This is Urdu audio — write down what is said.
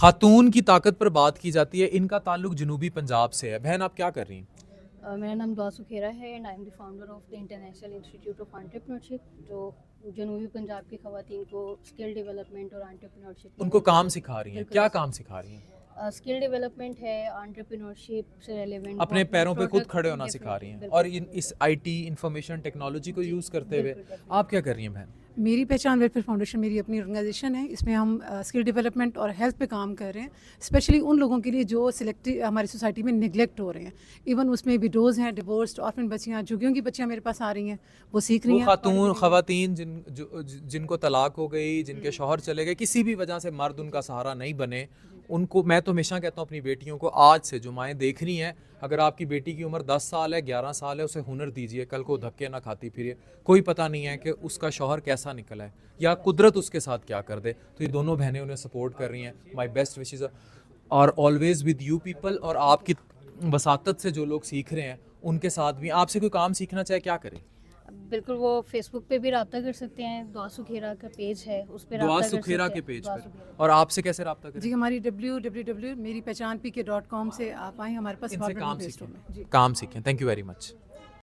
خاتون کی طاقت پر بات کی جاتی ہے، ان کا تعلق جنوبی پنجاب سے ہے. بہن آپ کیا کر رہی ہیں؟ میرا نام دعا سکھیرا ہے and I am the founder of the international institute of entrepreneurship, جو جنوبی پنجاب کی خواتین کو اسکل ڈیولپمنٹ اور انٹرپرینورشپ ان کو کام سکھا رہی ہیں، کیا کام سکھا رہی ہیں؟ اسکل ڈیولپمنٹ ہے، انٹرپرینورشپ سے ریلیونٹ، اپنے پیروں پہ خود کھڑے ہونا سکھا رہی ہیں، اور اس آئی ٹی انفارمیشن ٹیکنالوجی کو یوز کرتے ہوئے آپ کیا کر رہی ہیں بہن؟ میری پہچان ویلفیئر فاؤنڈیشن میری اپنی آرگنائزیشن ہے. اس میں ہم اسکل ڈیولپمنٹ اور ہیلتھ پہ کام کر رہے ہیں، اسپیشلی ان لوگوں کے لیے جو ہماری سوسائٹی میں نگلیکٹ ہو رہے ہیں. ایون اس میں ویڈوز ہیں، ڈیورسڈ آرفن بچیاں، جھگیوں کی بچیاں میرے پاس آ رہی ہیں، وہ سیکھ رہی ہیں. خواتین جن کو طلاق ہو گئی، جن کے شوہر چلے گئے، کسی بھی وجہ سے مرد ان کا سہارا نہیں بنے، ان کو میں تو ہمیشہ کہتا ہوں اپنی بیٹیوں کو، آج سے جو مائیں دیکھ رہی ہیں، اگر آپ کی بیٹی کی عمر 10 سال ہے، 11 سال ہے، اسے ہنر دیجیے، کل کو دھکے نہ کھاتی پھرے. کوئی پتہ نہیں ہے کہ اس کا شوہر کیسا نکلا ہے یا قدرت اس کے ساتھ کیا کر دے. تو یہ دونوں بہنیں انہیں سپورٹ کر رہی ہیں. مائی بیسٹ وشز اور آلویز ود یو پیپل. اور آپ کی وساطت سے جو لوگ سیکھ رہے ہیں ان کے ساتھ بھی آپ سے کوئی کام سیکھنا چاہے کیا کریں؟ بالکل، وہ فیس بک پہ بھی رابطہ کر سکتے ہیں، دعا سکھیرا کا پیج ہے، اس پہ دعا رابطہ کر سکتے سکھیرا ہیں. کے پیج پر. اور آپ سے کیسے رابطہ کریں؟ جی ہماری www میری پہچان PK.com سے آپ آئیں، ہمارے پاس ان سے کام میں. سیکھیں. کام سیکھیں. Thank you very much.